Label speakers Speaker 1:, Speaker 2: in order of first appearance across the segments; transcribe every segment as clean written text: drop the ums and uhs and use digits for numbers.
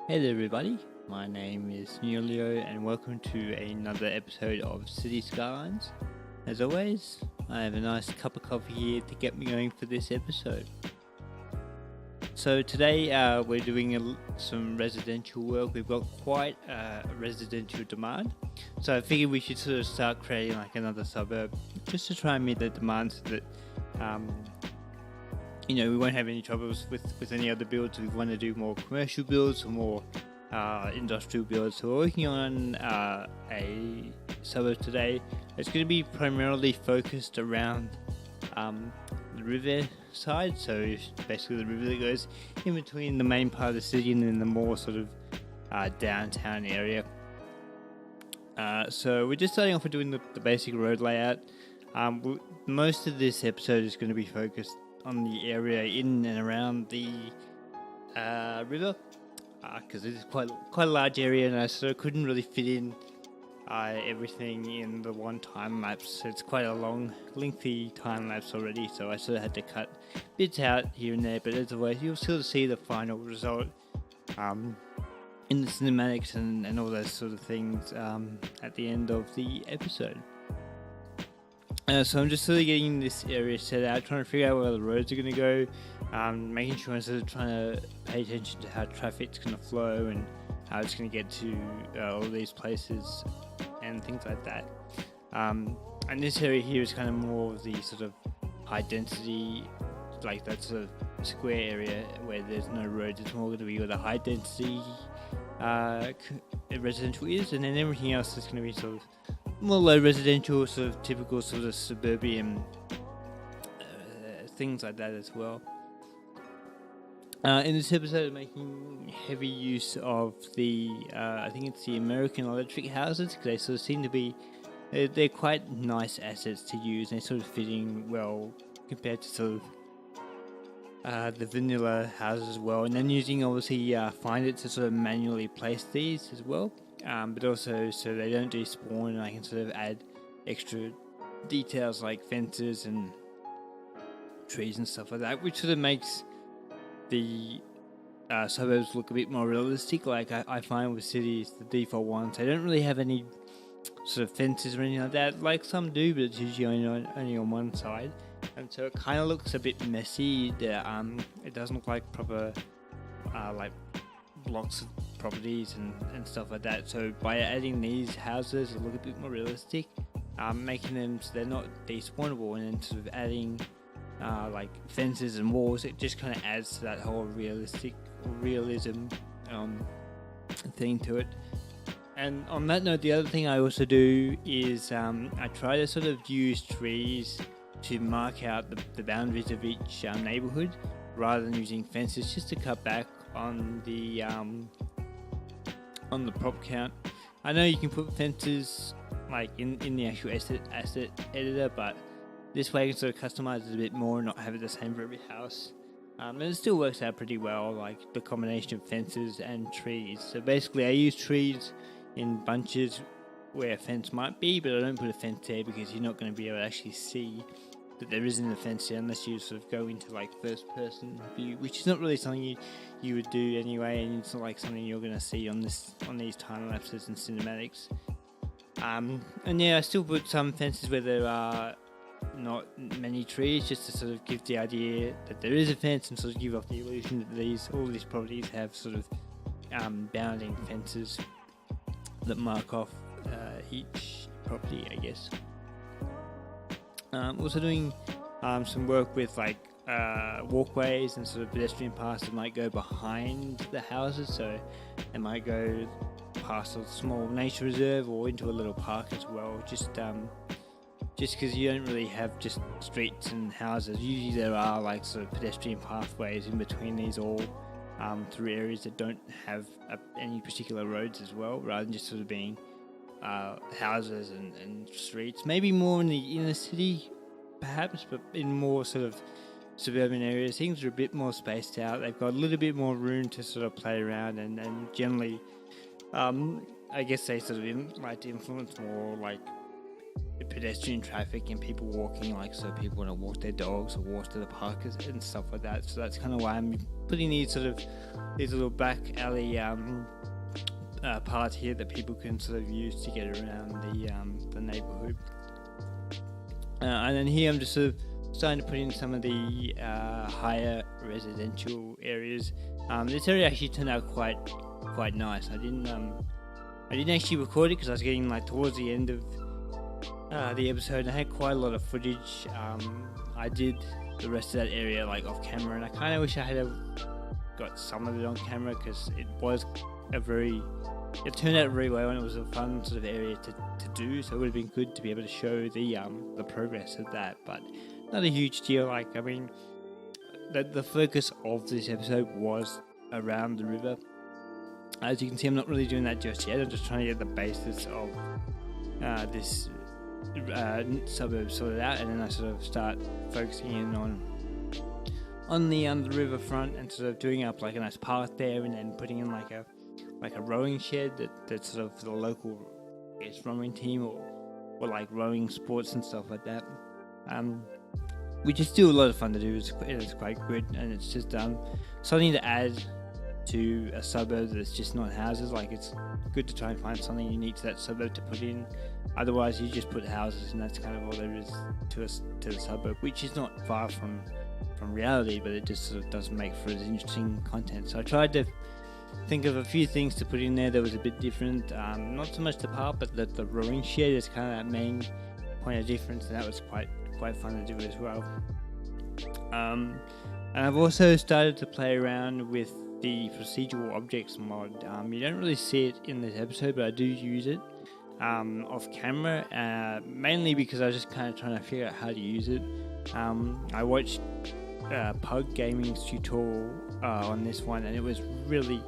Speaker 1: Hey there everybody, my name is Neolio and welcome to another episode of Cities Skylines. As always, I have a nice cup of coffee here to get me going for this episode. So today we're doing some residential work. We've got quite a residential demand, so I figured we should sort of start creating like another suburb just to try and meet the demands so that we won't have any troubles with any other builds. We want to do more commercial builds or more industrial builds. So we're working on a suburb today. It's going to be primarily focused around the Riverside, so basically the river that goes in between the main part of the city and then the more sort of downtown area. So we're just starting off with doing the basic road layout. Most of this episode is going to be focused on the area in and around the river, because it is quite a large area, and I sort of couldn't really fit in everything in the one time lapse. So it's quite a long, lengthy time lapse already, so I sort of had to cut bits out here and there. But as always, you'll still see the final result in the cinematics and all those sort of things at the end of the episode. So I'm just sort of getting this area set out, trying to figure out where the roads are going to go, making sure I'm sort of trying to pay attention to how traffic's going to flow and how it's going to get to all these places and things like that. And this area here is kind of more of the sort of high density, like that sort of square area where there's no roads. It's more going to be where the high density residential is, and then everything else is going to be sort of more low residential, sort of typical sort of suburban things like that as well. In this episode, I'm making heavy use of the I think it's the American electric houses, because they sort of seem to be they're quite nice assets to use, and they're sort of fitting well compared to sort of the vanilla houses as well. And then using obviously find it to sort of manually place these as well. But also so they don't despawn, and I can sort of add extra details like fences and trees and stuff like that, which sort of makes the suburbs look a bit more realistic. Like I find with cities, the default ones, they don't really have any sort of fences or anything like that. Like some do, but it's usually only on one side, and so it kind of looks a bit messy. It doesn't look like proper like blocks of properties and stuff like that. So by adding these houses, it'll look a bit more realistic, making them so they're not despawnable, and then sort of adding like fences and walls. It just kind of adds to that whole realism thing to it. And on that note, the other thing I also do is I try to sort of use trees to mark out the boundaries of each neighborhood, rather than using fences, just to cut back on the prop count. I know you can put fences like in the actual asset editor, but this way you can sort of customize it a bit more and not have it the same for every house. And it still works out pretty well, like the combination of fences and trees. So basically I use trees in bunches where a fence might be, but I don't put a fence there because you're not going to be able to actually see that there isn't a fence there unless you sort of go into like first person view, which is not really something you would do anyway, and it's not like something you're going to see on these time lapses and cinematics. And yeah, I still put some fences where there are not many trees, just to sort of give the idea that there is a fence and sort of give off the illusion that all these properties have sort of bounding fences that mark off each property, I guess. Also doing some work with like walkways and sort of pedestrian paths that might go behind the houses, so they might go past a small nature reserve or into a little park as well, just because you don't really have just streets and houses. Usually there are like sort of pedestrian pathways in between these, all through areas that don't have any particular roads as well, rather than just sort of being houses and streets. Maybe more in the inner city perhaps, but in more sort of suburban areas things are a bit more spaced out. They've got a little bit more room to sort of play around, and generally I guess they sort of like to influence more like pedestrian traffic and people walking, like so people want to walk their dogs or walk to the park and stuff like that. So that's kind of why I'm putting these little back alley parts here that people can sort of use to get around the neighborhood. And then here I'm just sort of starting to put in some of the higher residential areas. This area actually turned out quite nice. I didn't actually record it because I was getting like towards the end of the episode. I had quite a lot of footage. I did the rest of that area like off camera, and I kind of wish I had got some of it on camera because it turned out very well and it was a fun sort of area to do. So it would have been good to be able to show the progress of that, but not a huge deal. Like, I mean, the focus of this episode was around the river. As you can see, I'm not really doing that just yet. I'm just trying to get the basis of this suburb sorted out, and then I sort of start focusing in on the riverfront and sort of doing up like a nice path there, and then putting in like a rowing shed that's sort of for the local, I guess, rowing team or like rowing sports and stuff like that. Which is still a lot of fun to do. It's quite good, and it's just something to add to a suburb that's just not houses. Like, it's good to try and find something unique to that suburb to put in. Otherwise, you just put houses, and that's kind of all there is to the suburb, which is not far from reality, but it just sort of doesn't make for as interesting content. So I tried to think of a few things to put in there that was a bit different. Not so much the park, but the rowing shed is kind of that main point of difference, and that was quite fun to do as well. And I've also started to play around with the procedural objects mod. You don't really see it in this episode, but I do use it off camera, mainly because I was just kind of trying to figure out how to use it. I watched Pug Gaming's tutorial on this one, and it was really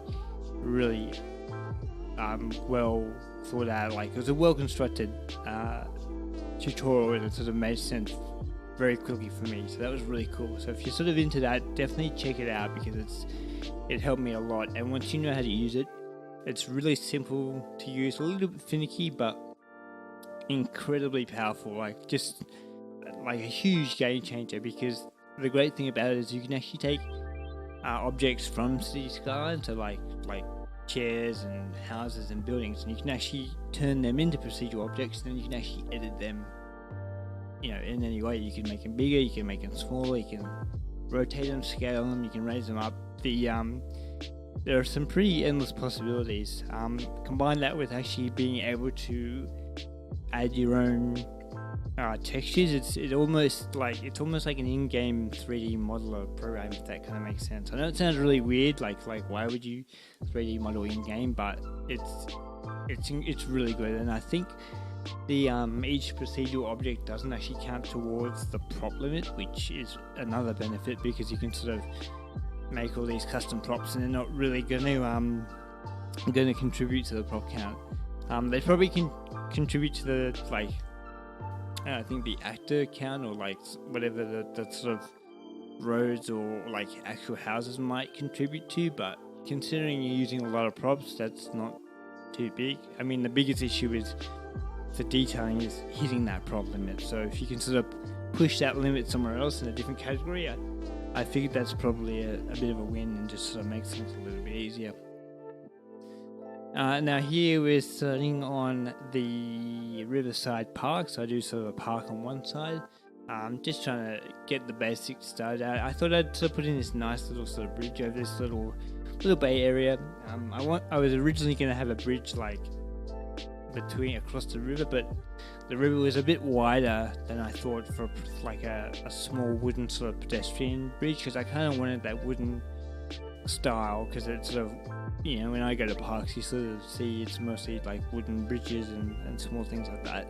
Speaker 1: well thought out. Like, it was a well constructed tutorial, and it sort of made sense very quickly for me, so that was really cool. So if you're sort of into that, definitely check it out because it helped me a lot. And once you know how to use it, it's really simple to use, a little bit finicky but incredibly powerful, like just like a huge game changer. Because the great thing about it is you can actually take objects from Cities Skylines, so like chairs and houses and buildings, and you can actually turn them into procedural objects, and then you can actually edit them, in any way. You can make them bigger, you can make them smaller, you can rotate them, scale them, you can raise them up. There are some pretty endless possibilities. Combine that with actually being able to add your own textures. It's almost like an in-game 3D modeler program, if that kind of makes sense. I know it sounds really weird, like why would you 3D model in-game, but it's really good. And I think the each procedural object doesn't actually count towards the prop limit, which is another benefit, because you can sort of make all these custom props and they're not really going to contribute to the prop count. They probably can contribute to the I think the actor count, or like whatever the sort of roads or like actual houses might contribute to, but considering you're using a lot of props, that's not too big. I mean, the biggest issue is for detailing is hitting that prop limit. So if you can sort of push that limit somewhere else in a different category, I figured that's probably a bit of a win and just sort of makes things a little bit easier. Now here we're starting on the Riverside Park, so I do sort of a park on one side. Just trying to get the basics started out. I thought I'd sort of put in this nice little sort of bridge over this little bay area. I was originally going to have a bridge like across the river, but the river was a bit wider than I thought for like a small wooden sort of pedestrian bridge, because I kind of wanted that wooden style, because it's sort of, when I go to parks, you sort of see it's mostly like wooden bridges and small things like that.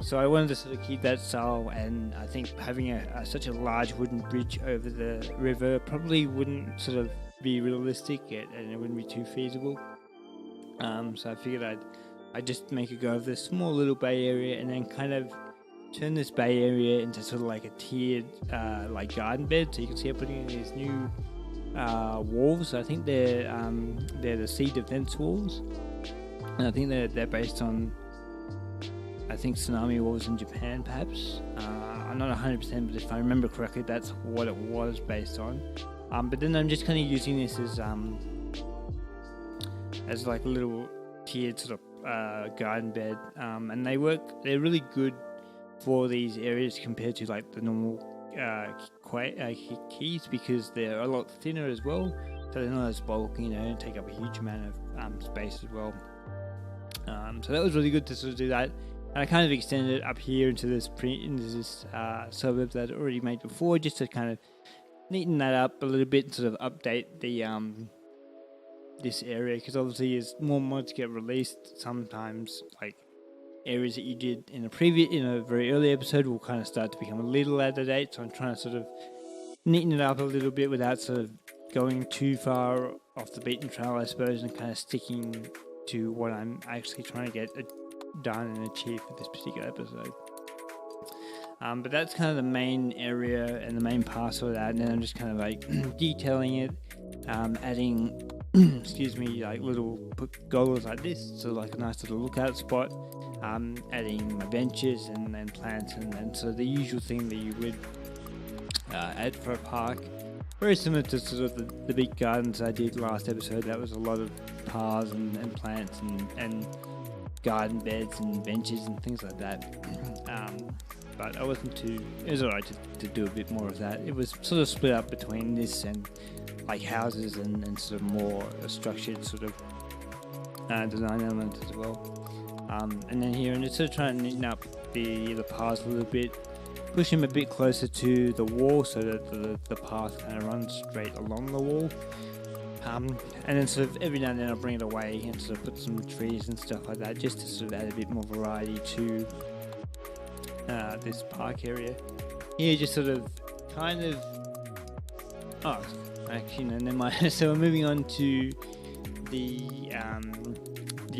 Speaker 1: So I wanted to sort of keep that style, and I think having such a large wooden bridge over the river probably wouldn't sort of be realistic, and it wouldn't be too feasible. So I figured I'd just make a go of this small little bay area, and then kind of turn this bay area into sort of like a tiered like garden bed. So you can see I'm putting in these new walls. I think they're the sea defense walls, and I think they're based on I think tsunami was in Japan, perhaps. I'm not 100%, but if I remember correctly, that's what it was based on. But then I'm just kind of using this as like a little tiered sort of garden bed, and they're really good for these areas compared to like the normal keys, because they're a lot thinner as well, so they're not as bulky, and take up a huge amount of space as well. So that was really good to sort of do that, and I kind of extended it up here into this suburb that I'd already made before, just to kind of neaten that up a little bit and sort of update the this area, because obviously as more mods get released, sometimes like areas that you did in a very early episode will kind of start to become a little out of date. So I'm trying to sort of neaten it up a little bit without sort of going too far off the beaten trail, I suppose, and kind of sticking to what I'm actually trying to get done and achieve for this particular episode. But that's kind of the main area and the main parcel of that, and then I'm just kind of like detailing it, adding like little goggles like this, so like a nice little lookout spot, adding my benches and plants and so the usual thing that you would add for a park. Very similar to sort of the big gardens I did last episode. That was a lot of paths and plants and garden beds and benches and things like that. But I wasn't too... It was alright to do a bit more of that. It was sort of split up between this and like houses and sort of more structured sort of design elements as well. And then here, and just sort of trying to neaten up the paths a little bit, push them a bit closer to the wall so that the path kind of runs straight along the wall. And then sort of every now and then I'll bring it away and sort of put some trees and stuff like that, just to sort of add a bit more variety to this park area. Here, just sort of kind of... Oh, actually, no, never mind. So we're moving on to the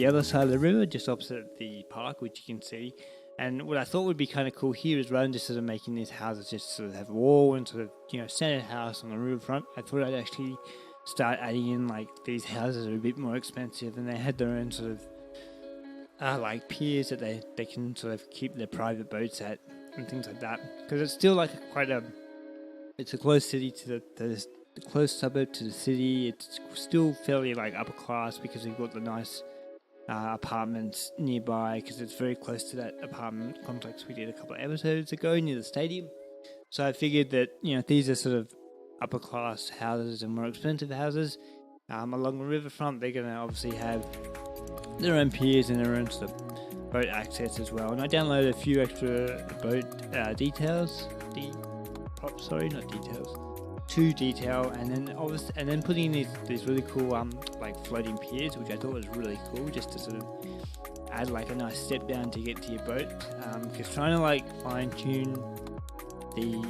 Speaker 1: other side of the river, just opposite the park, which you can see. And what I thought would be kind of cool here is, rather than just sort of making these houses just sort of have a wall and sort of, standard house on the riverfront, I thought I'd actually start adding in like these houses are a bit more expensive, and they had their own sort of like piers that they can sort of keep their private boats at and things like that, because it's still like it's a close city to the close suburb to the city. It's still fairly like upper class because we've got the nice apartments nearby, because it's very close to that apartment complex we did a couple of episodes ago near the stadium. So I figured that these are sort of upper class houses and more expensive houses along the riverfront. They're going to obviously have their own piers and their own sort of boat access as well. And I downloaded a few extra boat details, to detail, and then putting in these really cool like floating piers, which I thought was really cool, just to sort of add like a nice step down to get to your boat. Because trying to like fine tune the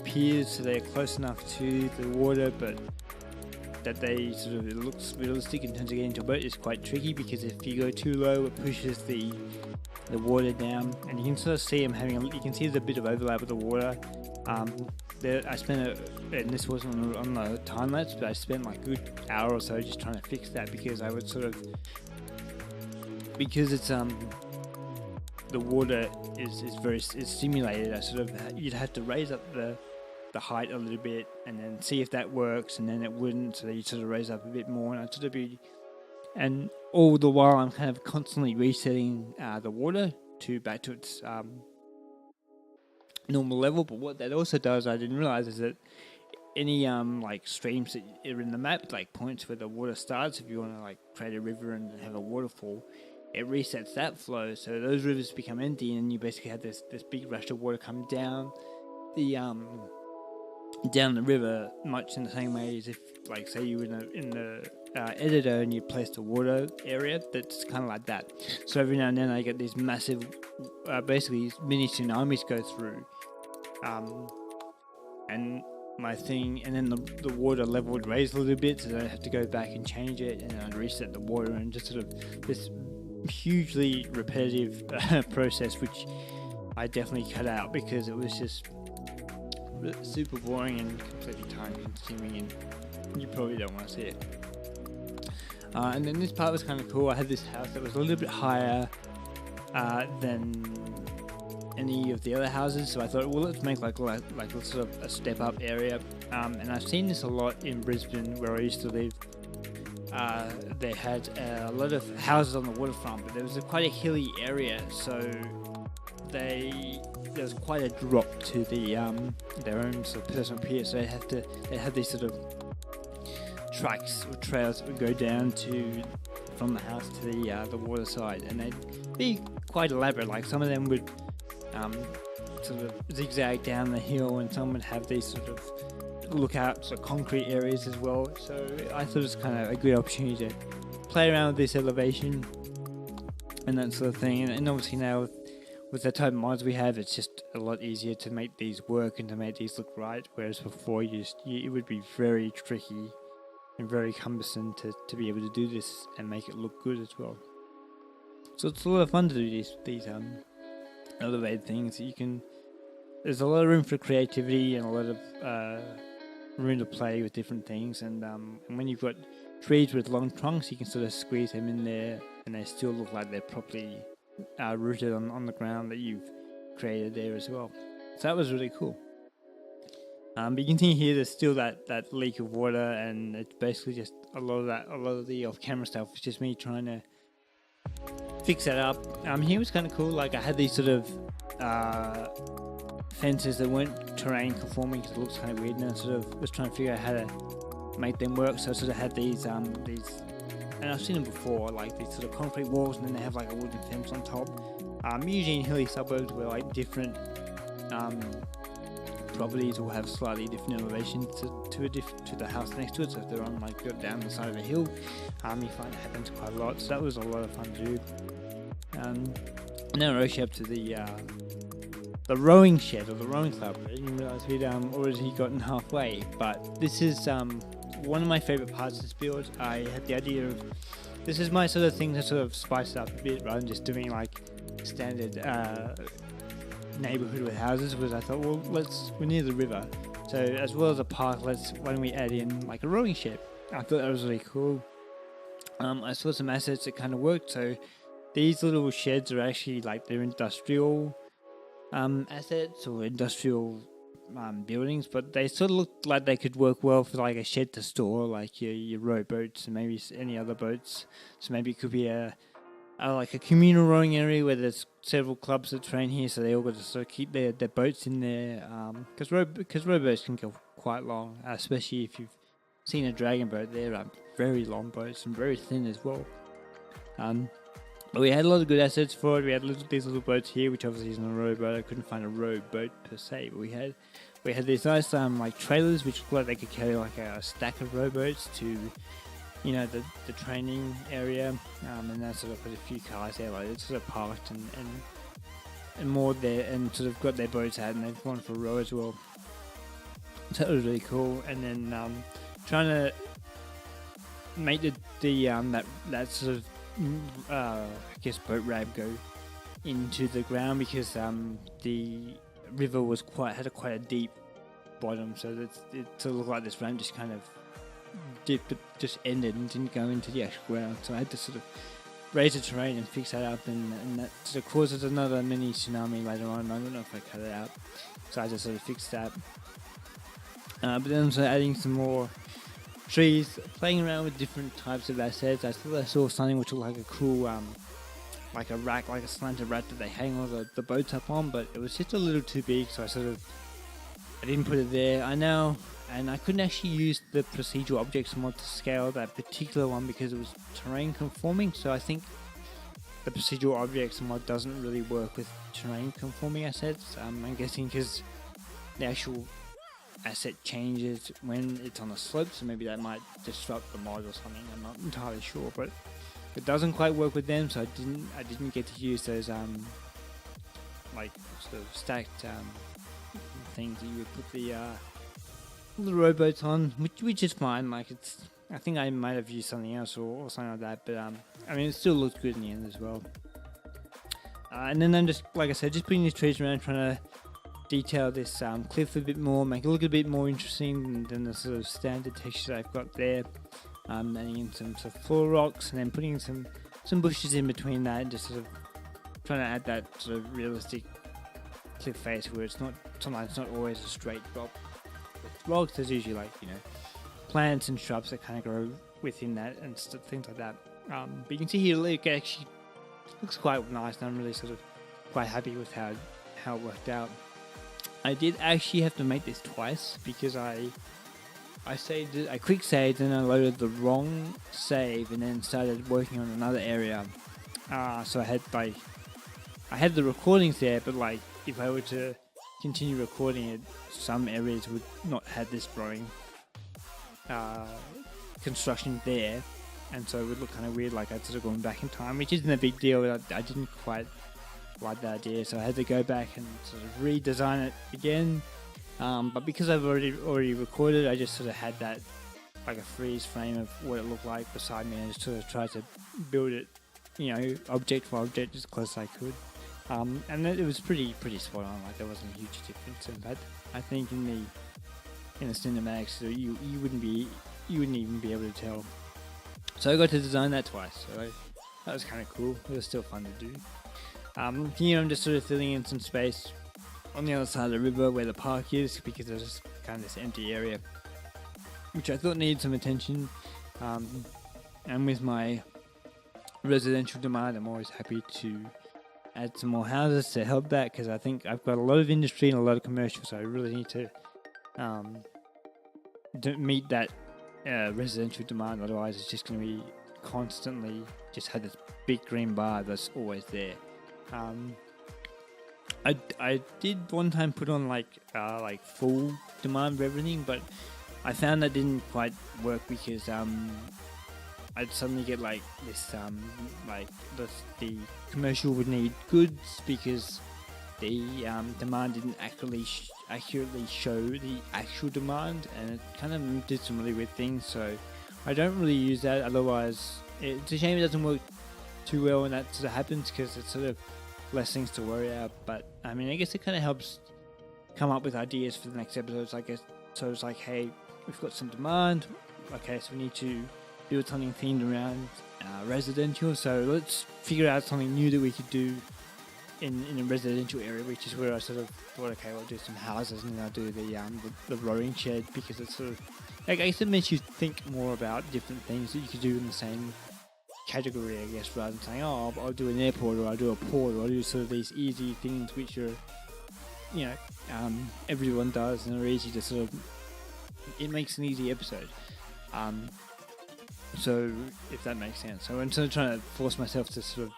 Speaker 1: piers so they're close enough to the water, but that it looks realistic in terms of getting to a boat is quite tricky, because if you go too low, it pushes the water down, and you can sort of see them you can see there's a bit of overlap with the water. I spent and this wasn't on the time lapse, but I spent like a good hour or so just trying to fix that, because I would because it's the water is stimulated. You'd have to raise up the height a little bit and then see if that works, and then it wouldn't, so you sort of raise up a bit more, and all the while I'm kind of constantly resetting the water back to its normal level. But what that also does, I didn't realize, is that any like streams that are in the map, like points where the water starts, if you want to like create a river and have a waterfall, it resets that flow, so those rivers become empty, and you basically have this big rush of water come down the river, much in the same way as if, like, say you were in the editor and you placed a water area that's kind of like that. So every now and then I get these massive, basically mini tsunamis go through, and then the water level would raise a little bit, so I'd have to go back and change it, and then I'd reset the water, and just sort of this hugely repetitive process, which I definitely cut out because it was just super boring and completely time consuming, and you probably don't want to see it. And then this part was kind of cool. I had this house that was a little bit higher than any of the other houses, so I thought, well, let's make like sort of a step up area. And I've seen this a lot in Brisbane, where I used to live. They had a lot of houses on the waterfront, but there was quite a hilly area, so there was quite a drop to their own sort of personal pier. So they had these sort of tracks or trails that would go down from the house to the water side, and they'd be quite elaborate. Like some of them would sort of zigzag down the hill, and some would have these sort of lookouts or concrete areas as well. So I thought it was kind of a good opportunity to play around with this elevation and that sort of thing. And obviously now with the type of mods we have, it's just a lot easier to make these work and to make these look right. Whereas before, it would be very tricky and very cumbersome to be able to do this and make it look good as well. So it's a lot of fun to do these elevated things. There's a lot of room for creativity and a lot of room to play with different things. And when you've got trees with long trunks, you can sort of squeeze them in there, and they still look like they're properly rooted on the ground that you've created there as well. So that was really cool. But you can see here there's still that leak of water, and it's basically just a lot of the off-camera stuff was just me trying to fix that up. Here was kind of cool. Like I had these sort of fences that weren't terrain conforming because it looks kind of weird, and I sort of was trying to figure out how to make them work. So I sort of had these, and I've seen them before, like these sort of concrete walls, and then they have like a wooden fence on top. Usually in hilly suburbs where like different properties will have slightly different elevations to the house next to it. So if they're on like down the side of a hill, you find it happens quite a lot. So that was a lot of fun to do. And then I rode up to the rowing shed or the rowing club. I didn't realise we'd already gotten halfway, but this is one of my favourite parts of this build. I had the idea of this is my sort of thing to sort of spice it up a bit rather than just doing like standard neighbourhood with houses. Was I thought, well, we're near the river, so as well as a park, why don't we add in like a rowing shed? I thought that was really cool. I saw some assets that kind of worked. So these little sheds are actually like they're industrial assets or industrial buildings, but they sort of looked like they could work well for like a shed to store like your rowboats and maybe any other boats. So maybe it could be like a communal rowing area where there's several clubs that train here, so they all got to sort of keep their boats in there, because rowboats can go quite long, especially if you've seen a dragon boat. They're very long boats and very thin as well. But we had a lot of good assets for it. We had these little boats here, which obviously isn't a rowboat. I couldn't find a rowboat per se, but we had these nice like trailers which looked like they could carry like a stack of rowboats to the training area, and that sort of put a few cars there, like it's sort of parked and moored there, and sort of got their boats out, and they've gone for a row as well. So that was really cool. And then trying to make that sort of I guess boat ramp go into the ground, because the river had quite a deep bottom, so that it sort of looked like this ramp just kind of just ended and didn't go into the actual ground. So I had to sort of raise the terrain and fix that up, and that sort of causes another mini tsunami later on. I don't know if I cut it out, so I just sort of fixed that. But then I'm sort of adding some more trees, playing around with different types of assets. I thought I saw something which looked like a cool like a rack, like a slanted rack that they hang all the boats up on, but it was just a little too big, so I didn't put it there. And I couldn't actually use the procedural objects mod to scale that particular one because it was terrain conforming. So I think the procedural objects mod doesn't really work with terrain conforming assets. I'm guessing because the actual asset changes when it's on a slope, so maybe that might disrupt the mod or something. I'm not entirely sure, but it doesn't quite work with them. So I didn't get to use those like sort of stacked things that you would put the rowboats on, which is fine. Like I think I might have used something else or something like that, but I mean it still looks good in the end as well. And then I'm just, like I said, just putting these trees around, trying to detail this cliff a bit more, make it look a bit more interesting than the sort of standard texture I've got there. adding in some sort of floor rocks, and then putting some bushes in between that, and just sort of trying to add that sort of realistic cliff face where it's not always a straight drop with rocks. There's usually like plants and shrubs that kind of grow within that and things like that. But you can see here it actually looks quite nice, and I'm really sort of quite happy with how it worked out. I did actually have to make this twice because I quick saved and I loaded the wrong save and then started working on another area. So I had the recordings there, but like if I were to continue recording it, some areas would not have this drawing construction there, and so it would look kind of weird, like I'd sort of gone back in time, which isn't a big deal, but I didn't quite like that idea, so I had to go back and sort of redesign it again. But because I've already recorded, I just sort of had that like a freeze frame of what it looked like beside me, and I just sort of tried to build it, object for object as close as I could. And it was pretty spot on. Like there wasn't a huge difference. In fact, I think in the cinematics, you wouldn't even be able to tell. So I got to design that twice. So that was kind of cool. It was still fun to do. Here I'm just sort of filling in some space on the other side of the river where the park is, because there's just kind of this empty area which I thought needed some attention. And with my residential demand, I'm always happy to add some more houses to help that, because I think I've got a lot of industry and a lot of commercial, so I really need to meet that residential demand. Otherwise it's just going to be constantly just have this big green bar that's always there. I did one time put on like full demand for everything, but I found that didn't quite work because I'd suddenly get like this the commercial would need goods because the demand didn't accurately show the actual demand, and it kind of did some really weird things. So I don't really use that. Otherwise, it's a shame it doesn't work too well when that sort of happens, because it's sort of less things to worry about. But I mean, I guess it kind of helps come up with ideas for the next episodes, I guess. So it's like, hey, we've got some demand. Okay, so we need to build something themed around residential. So let's figure out something new that we could do in a residential area, which is where I sort of thought, okay, we'll do some houses, and then I'll do the rowing shed, because it's sort of, I guess it makes you think more about different things that you could do in the same category, I guess, rather than saying, oh, I'll do an airport, or I'll do a port, or I'll do sort of these easy things which are, everyone does and are easy to sort of, it makes an easy episode. So if that makes sense. So I'm sort of trying to force myself to sort of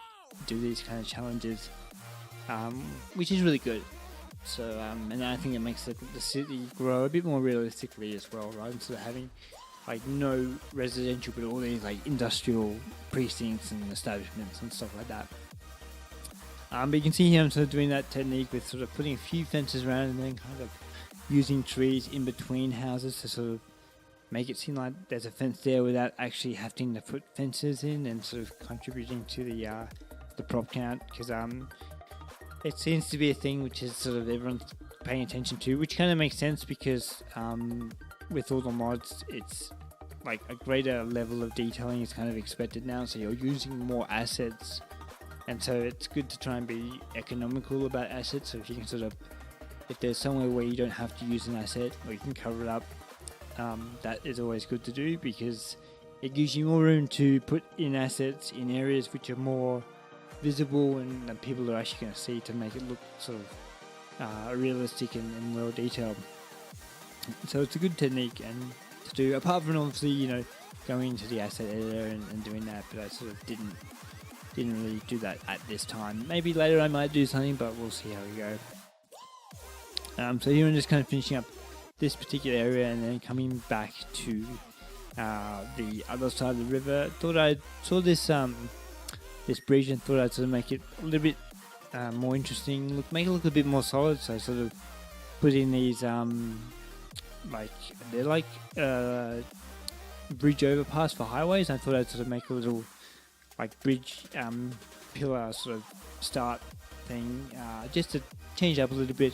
Speaker 1: do these kind of challenges, which is really good. So and I think it makes the city grow a bit more realistically as well, rather than sort of having like no residential but all these like industrial precincts and establishments and stuff like that. But you can see here I'm sort of doing that technique with sort of putting a few fences around and then kind of using trees in between houses to sort of make it seem like there's a fence there without actually having to put fences in, and sort of contributing to the prop count, because it seems to be a thing which is sort of everyone's paying attention to, which kind of makes sense because with all the mods, it's like a greater level of detailing is kind of expected now, so you're using more assets, and so it's good to try and be economical about assets. So if you can sort of, if there's somewhere where you don't have to use an asset, or you can cover it up, that is always good to do, because it gives you more room to put in assets in areas which are more visible and that people are actually going to see, to make it look sort of realistic and well detailed. So it's a good technique and to do, apart from obviously going into the asset editor and doing that, but I sort of didn't really do that at this time. Maybe later I might do something, but we'll see how we go. So here I'm just kind of finishing up this particular area and then coming back to the other side of the river. Thought I saw this bridge and thought I'd sort of make it a little bit more interesting, make it look a bit more solid. So I sort of put in these they're like bridge overpass for highways. I thought I'd sort of make a little like bridge pillar sort of start thing, just to change up a little bit.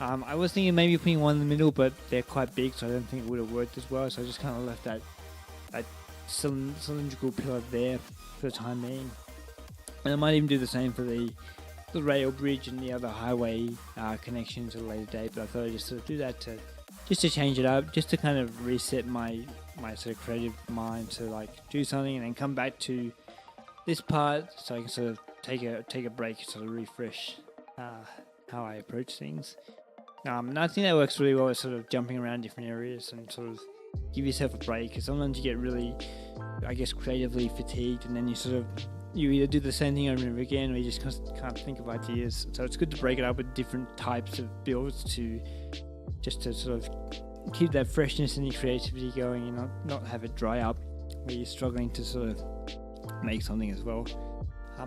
Speaker 1: I was thinking maybe putting one in the middle, but they're quite big, so I don't think it would have worked as well. So I just kind of left that cylindrical pillar there for the time being. And I might even do the same for the rail bridge and the other highway connections at a later date. But I thought I'd just sort of do that just to change it up, just to kind of reset my sort of creative mind to like do something and then come back to this part so I can sort of take a break, sort of refresh how I approach things. And I think that works really well with sort of jumping around different areas and sort of give yourself a break, because sometimes you get really, I guess, creatively fatigued, and then you either do the same thing over and over again, or you just can't think of ideas. So it's good to break it up with different types of builds to sort of keep that freshness and your creativity going, and not have it dry up where you're struggling to sort of make something as well.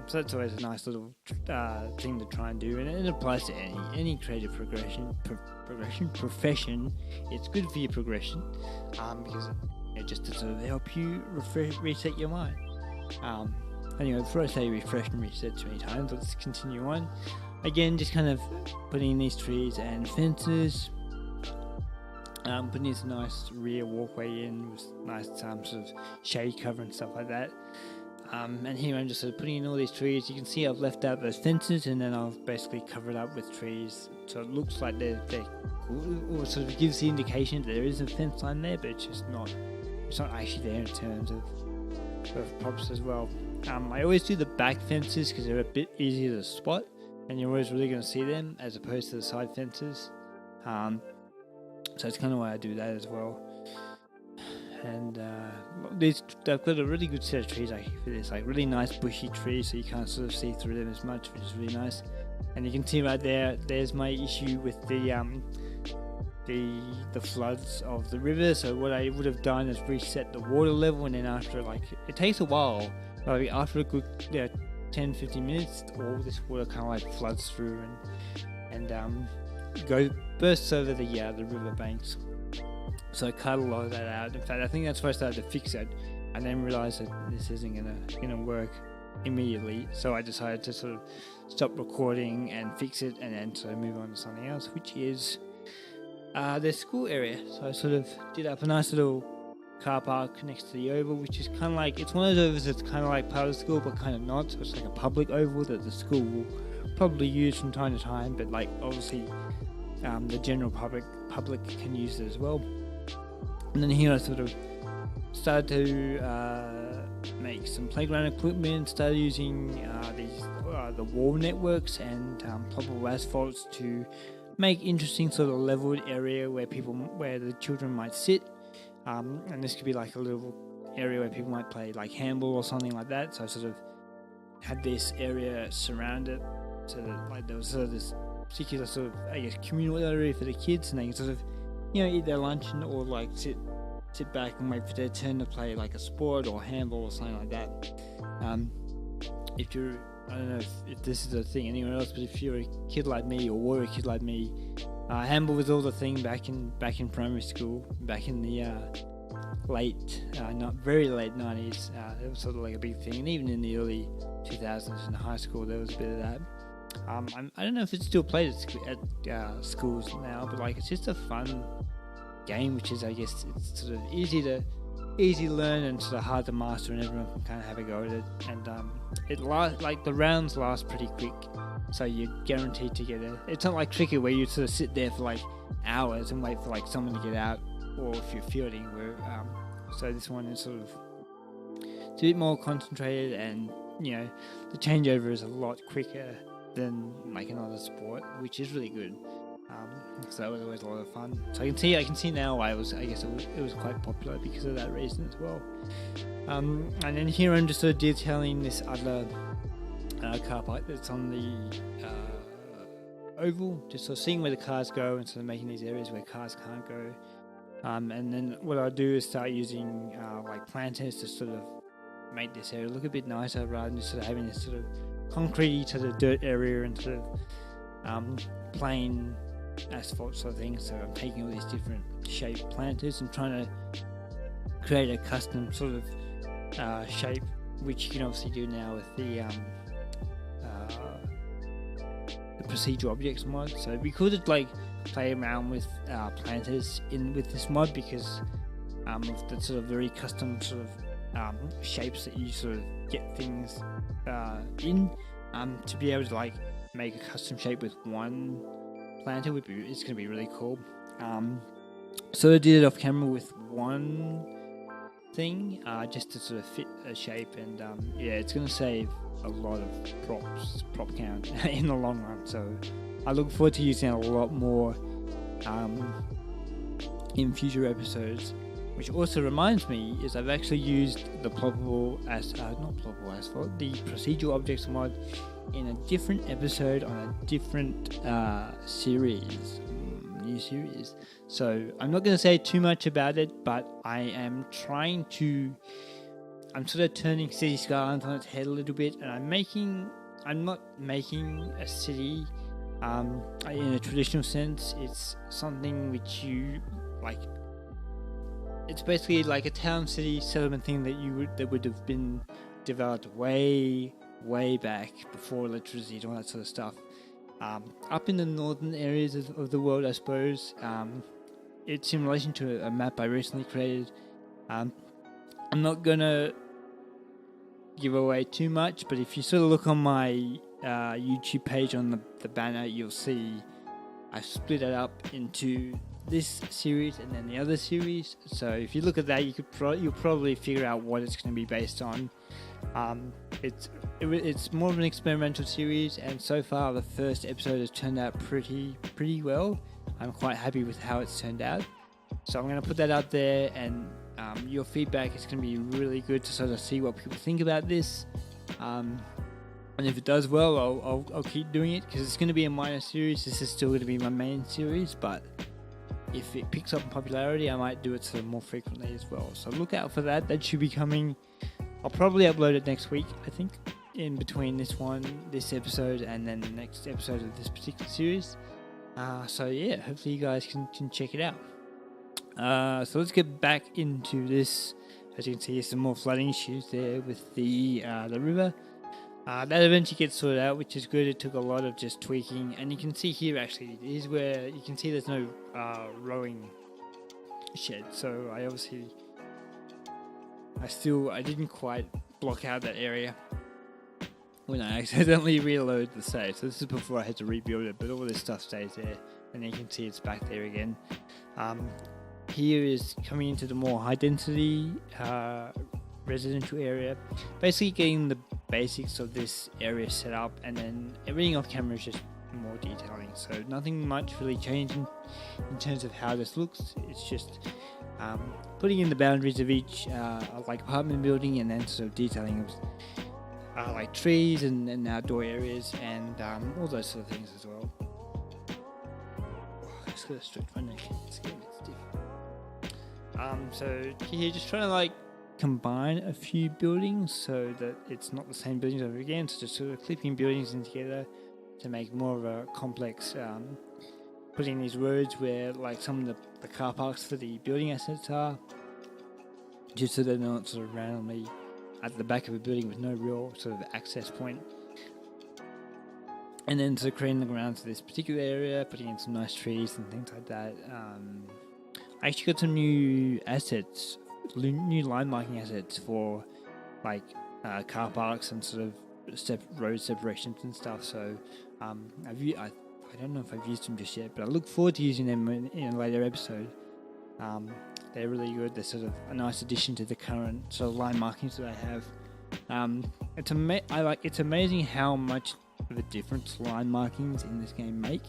Speaker 1: So that's always a nice little thing to try and do, and it applies to any creative profession. It's good for your progression, because just to sort of help you reset your mind. Anyway, before I say refresh and reset too many times, let's continue on. Again, just kind of putting in these trees and fences, putting this nice rear walkway in with nice sort of shade cover and stuff like that. And here I'm just sort of putting in all these trees. You can see I've left out those fences, and then I've basically covered up with trees, so it looks like they're or sort of gives the indication that there is a fence line there, but it's not actually there in terms of props as well. I always do the back fences because they're a bit easier to spot, and you're always really going to see them as opposed to the side fences. So that's kind of why I do that as well. And they've got a really good set of trees actually for this, like really nice bushy trees, so you can't sort of see through them as much, which is really nice. And you can see right there's my issue with the floods of the river. So what I would have done is reset the water level, and then after it takes a while, after a good 10-15 minutes, all this water kind of like floods through and bursts over the river banks. So I cut a lot of that out. In fact, I think that's why I started to fix it, and then realised that this isn't gonna work immediately. So I decided to sort of stop recording and fix it, and then sort of move on to something else, which is the school area. So I sort of did up a nice little car park next to the oval, which is kind of like, it's one of those ovals that's kind of like part of the school, but kind of not. So it's like a public oval that the school will probably use from time to time, but like obviously the general public can use it as well. And then here I sort of started to make some playground equipment, started using the wall networks and ploppable asphalts to make interesting sort of leveled area where the children might sit. And this could be like a little area where people might play like handball or something like that. So I sort of had this area surrounded so that like there was sort of this particular sort of, I guess, communal area for the kids, and they can sort of, eat their lunch or like sit back and wait for their turn to play like a sport or handball or something like that. I don't know if this is a thing anywhere else, but if you're a kid like me or were a kid like me, handball was all the thing back in primary school, back in the not very late 90s. It was sort of like a big thing, and even in the early 2000s in high school there was a bit of that. I don't know if it's still played at schools now, but like it's just a fun game, which is, I guess, it's sort of easy to learn and sort of hard to master, and everyone can kind of have a go at it. And the rounds last pretty quick, so you're guaranteed to get it's not like cricket where you sort of sit there for like hours and wait for like someone to get out, or if you're fielding, so this one is sort of, it's a bit more concentrated, and the changeover is a lot quicker than like another sport, which is really good. So that was always a lot of fun. So I can see now why it was quite popular because of that reason as well. And then here I'm just sort of detailing this other car park that's on the oval, just sort of seeing where the cars go and sort of making these areas where cars can't go. And then what I'll do is start using like planters to sort of make this area look a bit nicer, rather than just sort of having this sort of concrete sort of dirt area and sort of plain asphalt sort of thing. So I'm taking all these different shaped planters and trying to create a custom sort of shape, which you can obviously do now with the procedural objects mod. So we could like play around with planters with this mod because of the sort of very custom sort of shapes that you sort of get things in. To be able to like make a custom shape with one planter it's going to be really cool. So I did it off camera with one thing, just to sort of fit a shape, and yeah, it's going to save a lot of prop count in the long run. So I look forward to using it a lot more in future episodes. Which also reminds me is I've actually used the not ploppable asphalt, the procedural objects mod in a different episode on a different new series. So I'm not going to say too much about it, but I'm sort of turning Cities Skylines on its head a little bit, and I'm not making a city in a traditional sense. It's something which you like. It's basically like a town city settlement thing that would have been developed way back before electricity and all that sort of stuff. Up in the northern areas of the world, I suppose. It's in relation to a map I recently created. I'm not gonna give away too much, but if you sort of look on my YouTube page on the banner, you'll see I split it up into this series and then the other series. So if you look at that, you'll probably figure out what it's going to be based on. It's more of an experimental series, and so far the first episode has turned out pretty well. I'm quite happy with how it's turned out. So I'm going to put that out there, and your feedback is going to be really good to sort of see what people think about this. And if it does well, I'll keep doing it, because it's going to be a minor series. This is still going to be my main series, but if it picks up in popularity, I might do it sort of more frequently as well. So look out for that. That should be coming. I'll probably upload it next week, I think, in between this episode, and then the next episode of this particular series. So yeah, hopefully you guys can check it out. So let's get back into this. As you can see, some more flooding issues there with the river. That eventually gets sorted out, which is good. It took a lot of just tweaking, and you can see here actually is where you can see there's no rowing shed. So I didn't quite block out that area when I accidentally reloaded the save. So this is before I had to rebuild it, but all this stuff stays there, and you can see it's back there again. Here is coming into the more high density residential area, basically getting the basics of this area set up, and then everything off camera is just more detailing. So nothing much really changing in terms of how this looks. It's just putting in the boundaries of each like apartment building, and then sort of detailing of like trees and outdoor areas, and all those sort of things as well. I just gotta stretch my neck. It's getting a bit stiff. So here, just trying to like combine a few buildings so that it's not the same buildings over again. So just sort of clipping buildings in together to make more of a complex, putting these roads where like some of the car parks for the building assets are, just so they're not sort of randomly at the back of a building with no real sort of access point. And then sort of creating the grounds for this particular area, putting in some nice trees and things like that. I actually got some new assets, new line marking assets for like car parks and sort of road separations and stuff. So I don't know if I've used them just yet, but I look forward to using them in a later episode. They're really good. They're sort of a nice addition to the current sort of line markings that I have. It's amazing how much of a difference line markings in this game make.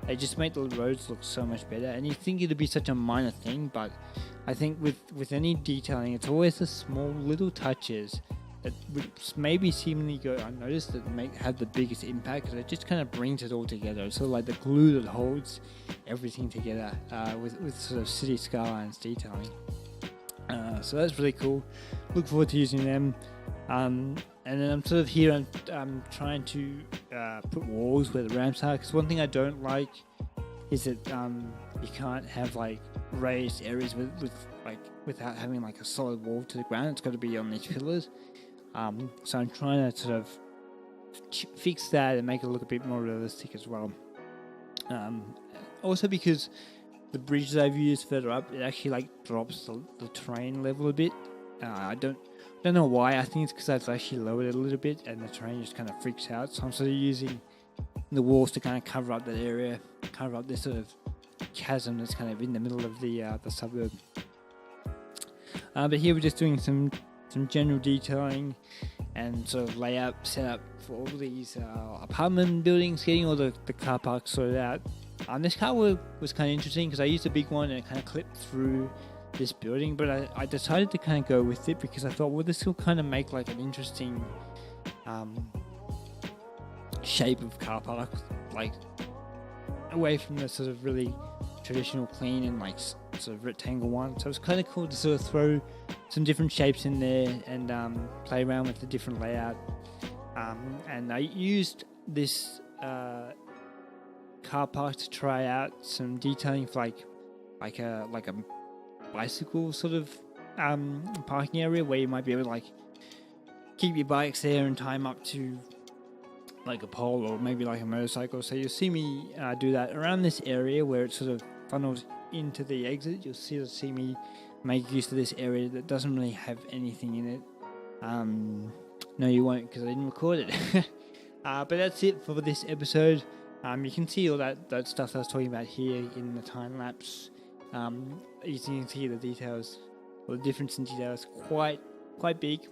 Speaker 1: They just make the roads look so much better, and you think it'd be such a minor thing, but I think with any detailing, it's always the small little touches that would maybe seemingly go unnoticed that have the biggest impact, because it just kind of brings it all together. It's sort of like the glue that holds everything together with sort of City Skylines detailing. So that's really cool. Look forward to using them. And then I'm sort of here, I'm trying to put walls where the ramps are, because one thing I don't like is that you can't have like raised areas without having like a solid wall to the ground. It's got to be on these pillars. So I'm trying to sort of fix that and make it look a bit more realistic as well. Also because the bridge that I've used further up, it actually like drops the terrain level a bit. I Don't know why. I think it's because I've actually lowered it a little bit and the terrain just kind of freaks out. So I'm sort of using the walls to kind of cover up that area, cover up this sort of chasm that's kind of in the middle of the suburb. But here we're just doing some general detailing and sort of layout setup for all these apartment buildings, getting all the car parks sorted out. This car was kind of interesting because I used a big one and it kind of clipped through this building, but I decided to kind of go with it because I thought, well, this will kind of make like an interesting shape of car park, like away from the sort of really traditional clean and like sort of rectangle one. So it was kind of cool to sort of throw some different shapes in there and play around with the different layout. And I used this car park to try out some detailing for like a bicycle sort of parking area where you might be able to like keep your bikes there and tie them up to like a pole or maybe like a motorcycle. So you'll see me do that around this area where it sort of funnels into the exit. You'll see me make use of this area that doesn't really have anything in it. No, you won't because I didn't record it. But that's it for this episode. You can see all that stuff I was talking about here in the time lapse. You can see the details, or the difference in details, quite big.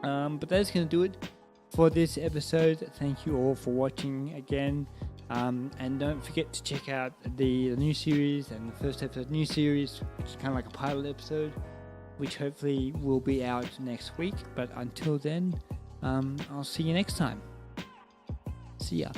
Speaker 1: But that's going to do it for this episode. Thank you all for watching again. And don't forget to check out the new series and the first episode new series, which is kind of like a pilot episode, which hopefully will be out next week. But until then, I'll see you next time. See ya.